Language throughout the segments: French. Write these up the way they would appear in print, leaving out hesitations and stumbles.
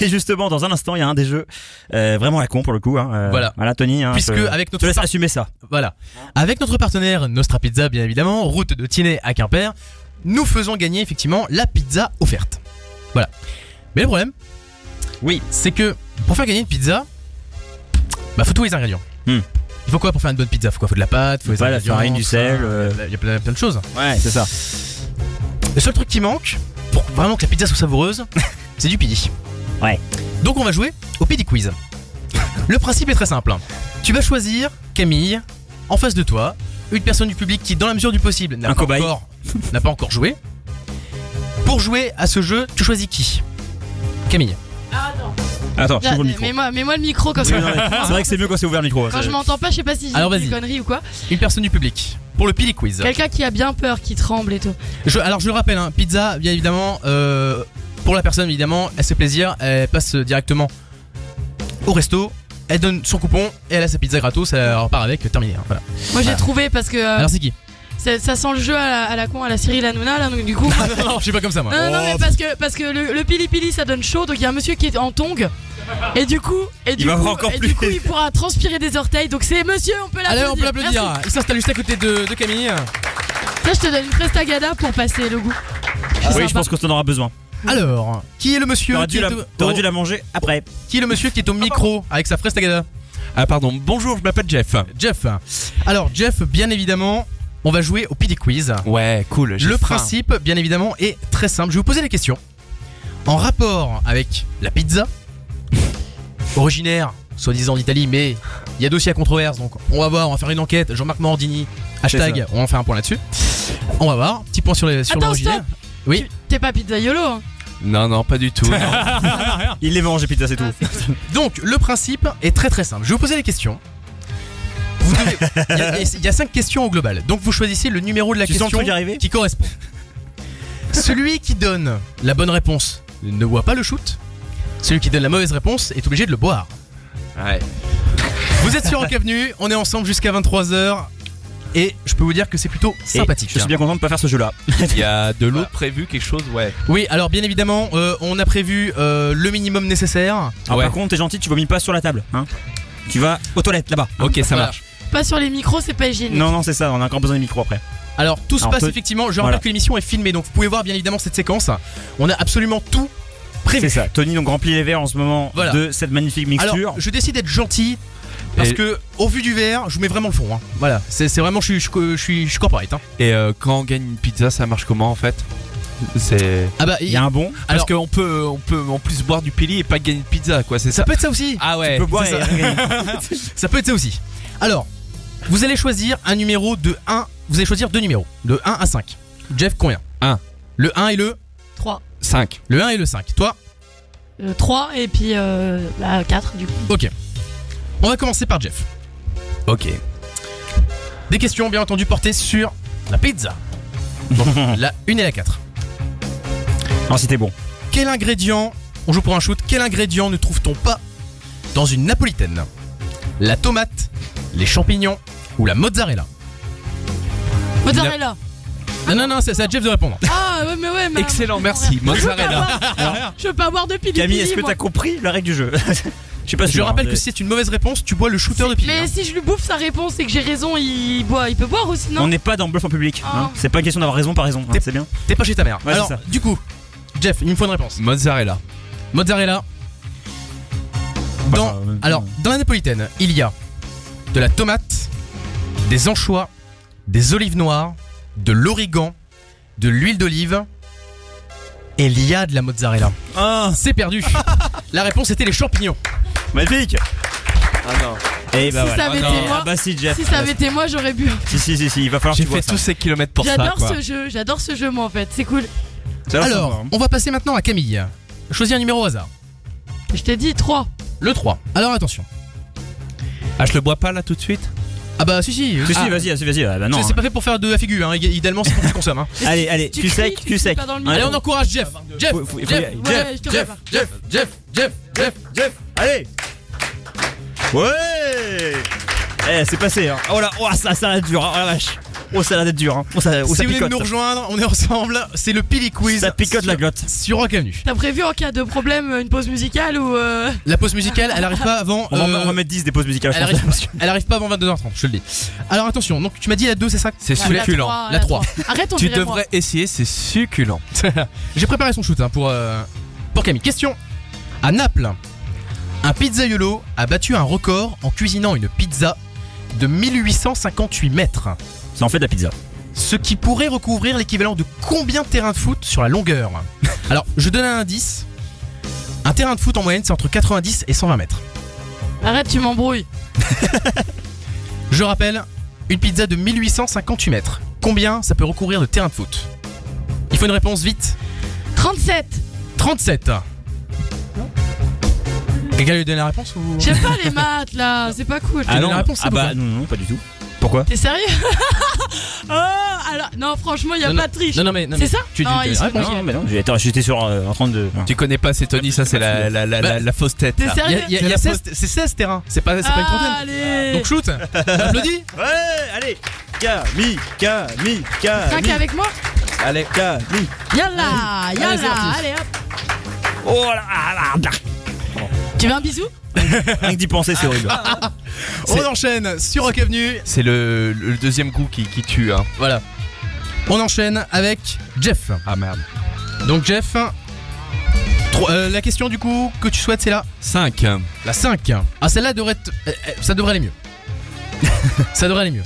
Et justement, dans un instant, il y a un des jeux vraiment à la con pour le coup. Hein, voilà, Tony. Hein, puisque avec notre laisse assumer ça. Voilà. Avec notre partenaire Nostra Pizza, bien évidemment, route de Tinée à Quimper, nous faisons gagner effectivement la pizza offerte. Voilà. Mais le problème, oui, c'est que pour faire gagner une pizza, bah faut tous les ingrédients. Il faut quoi pour faire une bonne pizza? Faut quoi? Faut de la pâte, faut les ingrédients, la farine, du sel. Il y a plein de choses. Ouais, c'est ça. Le seul truc qui manque pour vraiment que la pizza soit savoureuse, c'est du pidi. Ouais. Donc on va jouer au pidi quiz. Le principe est très simple. Tu vas choisir Camille en face de toi, une personne du public qui, dans la mesure du possible, n'a pas encore joué. Pour jouer à ce jeu, tu choisis qui? Camille. Attends, je ouvre le micro. Mets-moi le micro comme ça. C'est vrai que c'est mieux quand c'est ouvert le micro. Quand je m'entends pas, je sais pas si j'ai des conneries ou quoi. Une personne du public pour le pili quiz. Quelqu'un qui a bien peur, qui tremble et tout. Alors je le rappelle, hein, pizza, bien évidemment, pour la personne évidemment, elle se fait plaisir, elle passe directement au resto, elle donne son coupon et elle a sa pizza gratos, elle repart avec, terminé. Hein, voilà. Moi j'ai trouvé parce que. Alors c'est qui? Ça sent le jeu à la con, à la Cyril Hanouna là, donc du coup. Non, je suis pas comme ça moi. Non, mais parce que le pili pili ça donne chaud, donc il y a un monsieur qui est en tongs. Et du coup, du coup, il pourra transpirer des orteils. Donc c'est monsieur, on peut l'applaudir. Allez, on peut l'applaudir. Il s'installe juste à côté de Camille. Là, je te donne une prestagada pour passer le goût. Oui, je pense qu'on en aura besoin. Alors, qui est le monsieur? T'aurais dû la manger après. Qui est le monsieur qui est au micro avec sa prestagada? Ah pardon, bonjour, je m'appelle Jeff. Alors Jeff, bien évidemment, on va jouer au pili quiz. Ouais, cool. Le principe, bien évidemment, est très simple. Je vais vous poser des questions en rapport avec la pizza, originaire, soi-disant d'Italie, mais il y a dossier à controverse, donc on va voir, on va faire une enquête. Jean-Marc Morandini, hashtag, on va faire un point là-dessus. On va voir, petit point sur l'originaire. Stop. Oui. T'es pas pizzaiolo hein? Non, pas du tout. Il les mange, pizza, c'est tout. Donc, le principe est très très simple. Je vais vous poser des questions. Il y a 5 questions au global. Donc, vous choisissez le numéro de la question qui correspond. Celui qui donne la bonne réponse ne boit pas le shoot. Celui qui donne la mauvaise réponse est obligé de le boire. Ouais. Vous êtes sur Rock Avenue, on est ensemble jusqu'à 23h. Et je peux vous dire que c'est plutôt sympathique. Je suis bien content de ne pas faire ce jeu-là. Il y a de l'autre prévu, quelque chose, ouais. Oui, alors bien évidemment, on a prévu le minimum nécessaire. Par contre, t'es gentil, tu vomis pas sur la table. Hein, tu vas aux toilettes là-bas. Ok, ça marche. Pas sur les micros, c'est pas hygiénique. Non, c'est ça, on a encore besoin des micros après. Alors tout se passe effectivement, je rappelle que l'émission est filmée, donc vous pouvez voir bien évidemment cette séquence. On a absolument tout prévu. C'est ça, Tony donc remplit les verres en ce moment de cette magnifique mixture. Alors je décide d'être gentil parce que au vu du verre, je vous mets vraiment le fond. Hein. Voilà, c'est vraiment, je suis corporate. Hein. Et quand on gagne une pizza, ça marche comment en fait? C'est... Ah bah il y a un bon. Parce qu'on peut en plus boire du pili et pas gagner de pizza quoi, c'est ça. Ça peut être ça aussi. Ah ouais. Tu peux boire ça. Ça peut être ça aussi. Alors, vous allez choisir un numéro de 1. Vous allez choisir 2 numéros, de 1 à 5. Jeff, combien? 1. Le 1 et le 3. 5. Le 1 et le 5. Toi? 3 et puis 4 du coup. Ok. On va commencer par Jeff. Ok. Des questions bien entendu portées sur la pizza. Bon, la 1 et la 4. Non, c'était bon. Quel ingrédient, on joue pour un shoot, quel ingrédient ne trouve-t-on pas dans une napolitaine? La tomate, les champignons ou la mozzarella? Mozzarella. Non, c'est à Jeff de répondre. Ah ouais, mais excellent, merci. Mozzarella. Je veux pas avoir de pili. Camille, est-ce que t'as compris la règle du jeu? Je sais pas. Je rappelle que si c'est une mauvaise réponse, tu bois le shooter de pili. Mais si je lui bouffe sa réponse et que j'ai raison, il peut boire aussi, non? On n'est pas dans bluff en public. Hein. C'est pas une question d'avoir raison par raison. Hein, c'est bien. T'es pas chez ta mère. Ouais, alors, du coup, Jeff, il me faut une réponse. Mozzarella. Dans la napolitaine, il y a de la tomate, des anchois, des olives noires, de l'origan, de l'huile d'olive. Et il y a de la mozzarella. C'est perdu. La réponse était les champignons. Magnifique. Ah non. Et bah si ça avait été moi, bah si Jeff. Si ça avait été moi, j'aurais bu. Si, il va falloir que tu fait tous ces kilomètres pour ça. J'adore ce jeu moi en fait, c'est cool. Alors, on va passer maintenant à Camille. Choisis un numéro au hasard. Je t'ai dit 3. Le 3. Alors attention. Ah, je le bois pas là tout de suite? Ah bah si, vas-y. Bah non. C'est pas fait pour faire de la figure, hein. Idéalement c'est pour que tu consommes. Hein. Allez, tu sec. Allez, on encourage Jeff. Jeff, allez. Ouais. C'est passé hein. Oh là, ça va être dur, oh la vache. Oh, ça a l'air d'être dur, hein. Oh, ça, si ça vous voulez picote. nous rejoindre, on est ensemble. C'est le Pili Quiz. Ça picote la glotte. Sur Rock Avenue. T'as prévu en cas de problème une pause musicale ou La pause musicale, elle arrive pas avant. On va mettre 10 des pauses musicales. Elle arrive pas avant 22h30, je te le dis. Alors attention, donc tu m'as dit la 2, c'est ça? C'est succulent. La 3. Arrête, on Tu dirait devrais essayer, c'est succulent. J'ai préparé son shoot pour Camille. Question. À Naples, un pizzaiolo a battu un record en cuisinant une pizza de 1858 mètres. Ça en fait de la pizza. Ce qui pourrait recouvrir l'équivalent de combien de terrains de foot sur la longueur? Alors, je donne un indice. Un terrain de foot en moyenne, c'est entre 90 et 120 mètres. Arrête, tu m'embrouilles. Je rappelle, une pizza de 1858 mètres. Combien ça peut recouvrir de terrain de foot? Il faut une réponse vite. 37. 37. Quelqu'un lui donne la réponse ou... J'aime pas les maths là, c'est pas cool. Ah non, la réponse, ah bah non, pas du tout. Pourquoi? T'es sérieux? Oh, alors, non, franchement, y a pas de triche. Non, mais c'est ça? Tu non, dis ils sont réponse. pas- Non, mais non, j'étais sur en train de. Tu connais pas, c'est Tony, ça c'est la fausse tête. T'es là. sérieux? Il y a 16, c'est 16 terrains, c'est pas une trentaine. Allez. Donc shoot. Applaudis. Ouais, allez. Camille. Craque avec moi. Allez, Camille. Yalla, c'est yalla, parti. allez hop. Oh là. Tu veux un bisou? Rien que d'y penser, c'est horrible. On enchaîne sur Rock Avenue. C'est le deuxième coup qui tue. Hein. Voilà. On enchaîne avec Jeff. Ah merde. Donc Jeff, la question du coup que tu souhaites c'est la 5. La 5. Ah celle-là devrait être... ça devrait aller mieux. Ça devrait aller mieux.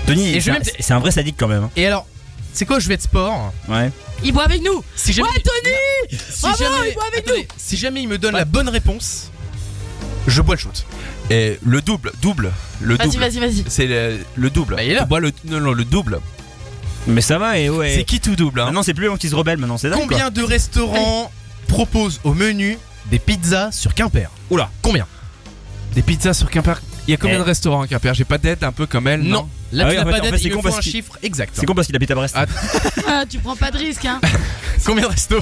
Tony, Et je vais c'est un vrai sadique quand même. Et alors, c'est quoi, je vais de sport. Ouais. Il boit avec nous. Si jamais, Ouais, Tony. si Bravo, jamais, il boit avec attendez, si jamais il me donne la bonne réponse, je bois le shoot. Et le double. Le double. Vas-y. C'est le double. Bah, il est là. Tu bois le double. Mais ça va et ouais. C'est qui tout double hein? Maintenant c'est plus les gens qui se rebellent maintenant, c'est dingue. Combien de restaurants proposent au menu des pizzas sur Quimper? Oula. Combien? Des pizzas sur Quimper. Il y a combien Eh. de restaurants à Quimper? J'ai pas d'aide un peu comme elle? Non. Là, Ah tu oui, n'as en pas fait, d'aide, c'est il me con faut parce un qu'il- chiffre exact. C'est con parce qu'il habite à Brest. Ah. Ah, tu prends pas de risque, hein. Combien de restos?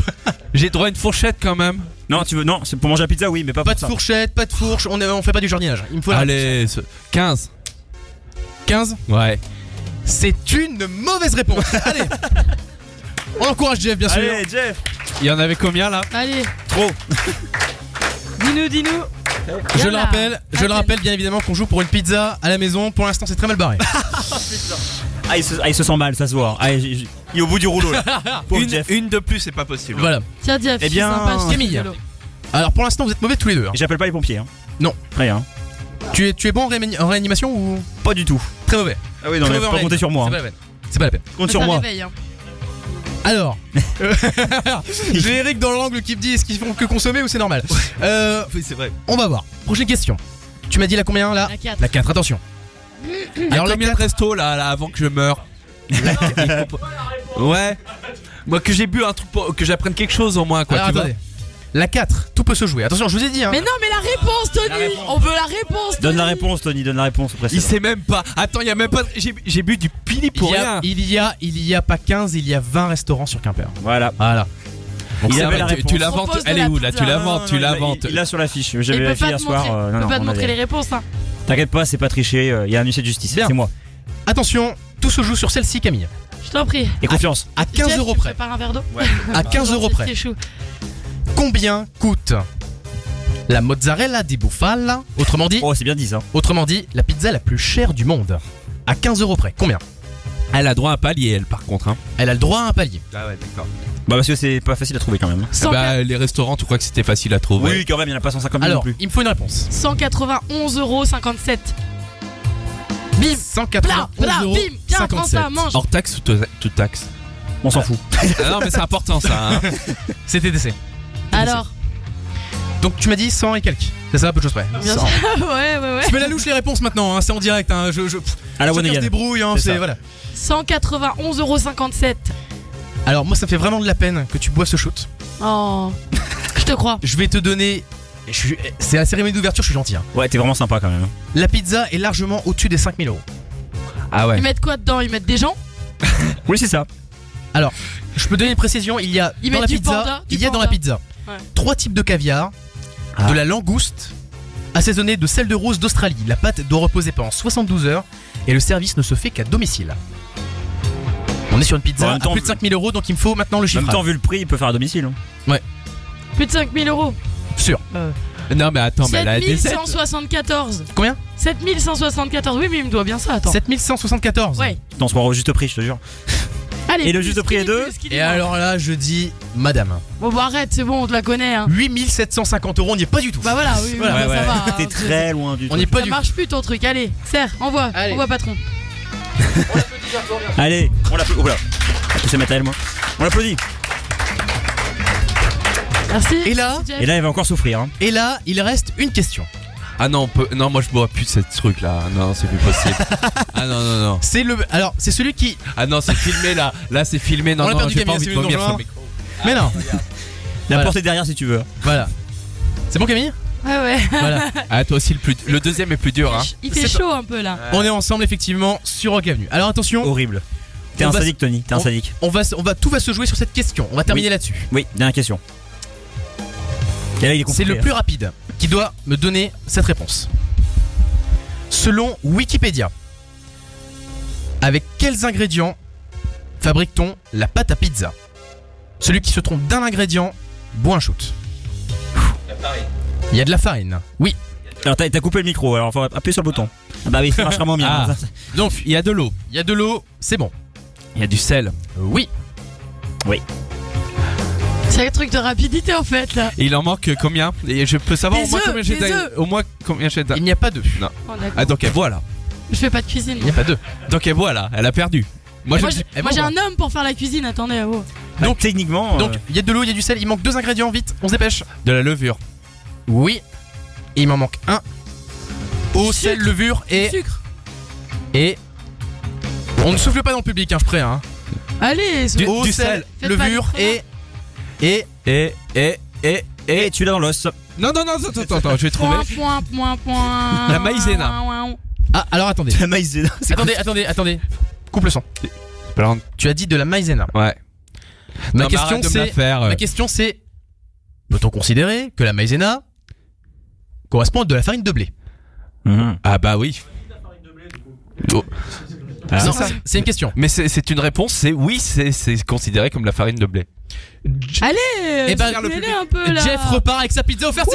J'ai droit à une fourchette quand même. Non, tu veux non, c'est pour manger la pizza oui, mais pas Pas pour de ça. fourchette, pas de fourche, on fait pas du jardinage. Il me faut la Allez, 15. 15. Ouais. C'est une mauvaise réponse. Allez. On encourage Jeff bien sûr. Allez, Jeff. Il y en avait combien là? Allez, Trop. dis-nous. Je le Yalla. rappelle bien évidemment qu'on joue pour une pizza à la maison. Pour l'instant c'est très mal barré. Ah, il se sent mal, ça se voit. Ah, il est au bout du rouleau là. Pauvre Jeff. Une de plus, c'est pas possible. Voilà. Tiens, Jeff, Eh je suis bien, sympa, je suis Camille. rigolo. Alors pour l'instant vous êtes mauvais tous les deux. Hein. J'appelle pas les pompiers hein. Non. Rien. Tu es bon en réanimation ou Pas du tout. très mauvais? Ah oui, non, Très mais mauvais faut en pas compter sur moi. C'est hein. pas la peine. C'est pas la peine. Compte Ça sur moi. réveille, hein. Alors, j'ai Eric dans l'angle qui me dit est-ce qu'ils font que consommer ou c'est normal. Oui, c'est vrai. On va voir. Prochaine question. Tu m'as dit la combien là? La 4. La 4, attention. Alors la combien de 4, restos là avant que je meure? Ouais. Moi que j'ai bu un truc que j'apprenne quelque chose au moins quoi. alors, Tu vois. attendez. La 4, tout peut se jouer. Attention, je vous ai dit hein. Mais non, mais la réponse, Tony. La réponse. On veut la réponse. Donne la Tony. réponse, Tony, donne la réponse. Après, Il sait même pas. Attends, il y a même pas. J'ai bu du pili pour rien. il y a pas 15, il y a 20 restaurants sur Quimper. Voilà. Voilà. Donc, Il il avait avait la la réponse. Tu réponse. l'inventes. Propose de Elle est la où là? pizza. Tu l'inventes. Tu l'inventes. Il l'a sur la fiche. Il J'avais peut vérifié pas hier te soir. montrer, Non, peut non, pas te on montrer avait- les réponses, hein. T'inquiète pas, c'est pas triché. Il y a un huissier de justice. Bien. C'est moi. Attention, tout se joue sur celle-ci, Camille. Je t'en prie. Et confiance. À 15 Jeff, euros tu près. prépares un verre d'eau. À 15 euros près. C'est chaud. Combien coûte la mozzarella di bufala? Autrement dit, Oh, c'est bien dit ça. la pizza la plus chère du monde. À 15 euros près. Combien? Elle a droit à un palier elle par contre. Hein. Elle a le droit à un palier. Ah ouais d'accord. Bah, parce que c'est pas facile à trouver quand même. 100 Bah les restaurants, tu crois que c'était facile à trouver? Oui, quand même, il y en a pas 150 000 non Alors, plus. il me faut une réponse. 191,57 €. Bim. 191 Bla, euros. bim. Tiens, prends ça, mange. Hors taxe ou toute taxe? On s'en fout. Ah non mais c'est important ça. Hein. C'est TTC. Alors, Donc tu m'as dit 100 et quelques. C'est ça, à peu de choses près. bien 100. sûr. Ouais. Je mets la louche les réponses maintenant, hein, c'est en direct. Hein. À la one Chacun se again. débrouille, hein, C'est c'est ça. voilà. 191,57 €. Alors moi ça fait vraiment de la peine que tu bois ce shoot. Oh, je te crois. Je vais te donner. C'est la cérémonie d'ouverture, je suis gentil. Hein. Ouais, t'es vraiment sympa quand même. La pizza est largement au-dessus des 5000 €. Ah ouais. Ils mettent quoi dedans? Ils mettent des gens? Oui, c'est ça. Je peux donner une précision, il y a Ils dans la mettent du pizza, panda, du il y a dans la panda. pizza Ouais. 3 types de caviar, Ah. de la langouste, assaisonnée de sel de rose d'Australie. La pâte doit reposer pendant 72 heures et le service ne se fait qu'à domicile. On est sur une pizza En à même temps, plus de 5000 euros, donc il me faut maintenant le En chiffre. même temps, vu le prix, il peut faire à domicile. Hein. Plus de 5000 euros. Sûr. Non, mais attends, mais elle a des aides. 7174. Combien? 7174. Oui, mais il me doit bien ça. Attends. 7174. Ouais. On se croit au juste prix, je te jure. Allez. Et le juste prix est de Et alors là, je dis madame. Bon, bah arrête, c'est bon, on te la connaît. Hein. 8750 euros, on n'y est pas du tout. Bah voilà, oui, Voilà. bah, ça va. T'es hein. très loin du On tout. n'y est pas Ça du marche plus ton truc. Allez, serre, envoie. Allez. Envoie, patron. Allez, on l'applaudit. Oh là, c'est mettre à elle, moi. On l'applaudit. Merci. Et là, Jeff. Et là, elle va encore souffrir. Hein. Et là, il reste une question. Ah non, non, moi je bois plus de ce truc là. Non, c'est plus possible. Ah non, non, non. C'est le. Alors, c'est celui qui. Ah non, c'est filmé là. Là, c'est filmé. Non, On a non, perdu j'ai pas Camille, envie de c'est vomir une sur le dangereuse. micro. Mais non. La Voilà. porte est derrière si tu veux. Voilà. C'est bon, Camille? Ouais. Voilà. Ah, toi aussi, le deuxième est plus dur, hein. Il fait C'est chaud un peu là. On est ensemble effectivement sur Rock Avenue. Alors attention, Horrible. T'es On un va sadique, Tony. T'es un sadique. tout va se jouer sur cette question. On va terminer là-dessus. Oui, dernière question. Et là, il est C'est compliqué. le plus rapide qui doit me donner cette réponse. Selon Wikipédia, avec quels ingrédients fabrique-t-on la pâte à pizza? Celui qui se trompe d'un ingrédient boit un shoot. Il y a de la farine. Oui. Alors, t'as coupé le micro, alors faut appuyer sur le bouton. Ah bah oui, ça marchera moins bien. Ah. Donc, Il y a de l'eau. il y a de l'eau, c'est bon. Il y a du sel. Oui. C'est un truc de rapidité en fait là. Et il en manque combien? Et je peux savoir Des au moins œufs, combien j'ai des œufs. Au moins combien j'ai Il n'y a pas d'œuf. Oh, d'accord. Ah, donc elle boit là. Je fais pas de cuisine. Il n'y a pas d'œuf. Donc elle boit là. Elle a perdu. Moi, Moi, je j'ai Eh bon, moi, j'ai bah. un homme pour faire la cuisine, attendez. Oh. Donc, techniquement. Donc, il y a de l'eau, il y a du sel, il manque deux ingrédients, vite, on se dépêche. de la levure. Oui. Et il m'en manque un. Eau, sel, Sucre. levure et. Sucre. Et. On ne souffle pas dans le public, hein, je préviens. Hein. Allez, Eau, du sel, sel. Faites pas levure les et. Et tu l'as dans l'os. Non, non, non, attends, je vais trouver. Point. La maïzena. Ah, alors attendez. La maïzena. Attendez. Coupe le son. Tu as dit de la maïzena. Ouais. Ma Non, mais arrête de me la faire. Ma question c'est. Peut-on considérer que la maïzena correspond à de la farine de blé? Ah bah oui. Oh. Ah, Non, ça. c'est une question. Mais c'est une réponse, c'est oui, c'est considéré comme la farine de blé. Allez, Eh ben, soufflez-les un peu là. Jeff repart avec sa pizza offerte.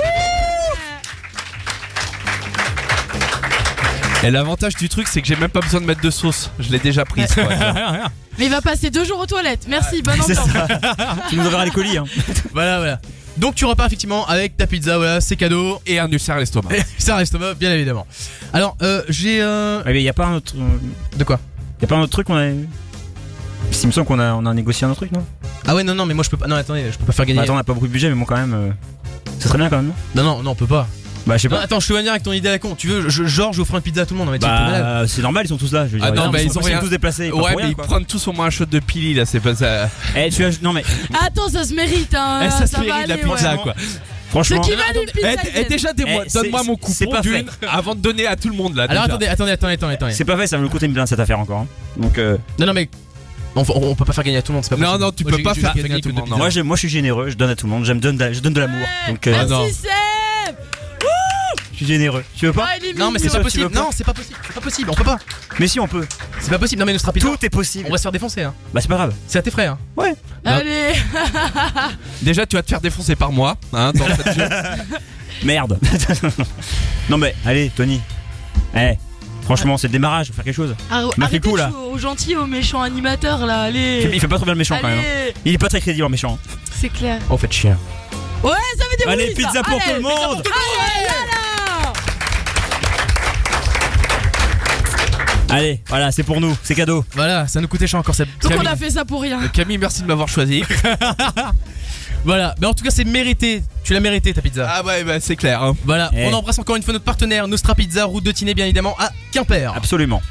Et l'avantage du truc, c'est que j'ai même pas besoin de mettre de sauce. Je l'ai déjà prise. quoi. Mais il va passer 2 jours aux toilettes. Merci, bonne C'est entente. ça. Tu nous enverras les colis. Hein. Voilà. Donc tu repars effectivement avec ta pizza, voilà, c'est cadeau. Et un ulcère à l'estomac. Ça reste bien évidemment. Alors, j'ai Ouais, mais y a pas un autre. De quoi? Y a pas un autre truc qu'on a. Il me semble qu'on a négocié un autre truc, non? Ah ouais, non, mais moi je peux pas. Non, attendez, je peux pas faire gagner. Bah, attends, on a pas beaucoup de budget, mais bon, quand même. Ça serait bien quand même, non? Non, on peut pas. Bah, je sais Non, pas. attends, je te venir avec ton idée à la con. Tu veux, genre, je offre une pizza à tout le monde. Mais tu es malade. Bah, c'est normal, ils sont tous là. Je veux Ah dire, non, mais ils ont sont rien. tous déplacés. pas Ouais, pour mais rien, ils quoi. prennent tous au moins un shot de pili là, c'est pas ça. Eh, non, mais Attends, ça se mérite. Hein. Eh, ça se va mérite la aller, pizza ouais. quoi. franchement. Ce qui valent une pizza. Déjà, Eh, donne-moi mon c'est coupon pas d'une avant de donner à tout le monde là. Alors déjà. attendez. C'est pas fait, ça va me coûter bien cette affaire encore. Hein. Donc, Non, mais on peut pas faire gagner à tout le monde, c'est pas possible. Non, tu Moi, peux pas j'ai faire gagné gagner à tout le que monde. deux non. moi, je suis généreux, je donne à tout le monde. Je donne de l'amour. Donc, Ah, non. Merci, Seb. je suis généreux. Tu veux pas? Ah, il est Non, mais c'est mignon. pas sûr, tu veux possible. pas Non, c'est pas possible. On peut pas. Mais si, on peut. C'est pas possible. Non, mais notre rapide. Tout est possible. On va se faire défoncer. Hein. Bah, c'est pas grave. C'est à tes frais. Hein. Allez. Déjà, tu vas te faire défoncer par moi. Hein, dans cette jeu. Merde. Non, mais allez, Tony. Eh, franchement, c'est le démarrage, faut faire quelque chose. Marquez Arrêtez le coup, de là. jouer aux gentils, aux méchants animateurs là. Allez. Il fait pas trop bien le méchant quand même. Hein. Allez. Il est pas très crédible en méchant. C'est clair. Oh, faites chier. Ouais, ça fait des Allez, bruits, ça. pizza pour Allez, tout le pizza monde. pour tout le monde. Allez, là, là. Allez, voilà, c'est pour nous, c'est cadeau. Voilà, ça nous coûtait cher encore cette. Donc on Camille. a fait ça pour rien. Camille, merci de m'avoir choisi. Voilà, mais en tout cas, c'est mérité. Tu l'as mérité ta pizza. Ah ouais, bah c'est clair. Hein. Voilà, Eh. on embrasse encore une fois notre partenaire Nostra Pizza, route de Tinée bien évidemment à Quimper. Absolument.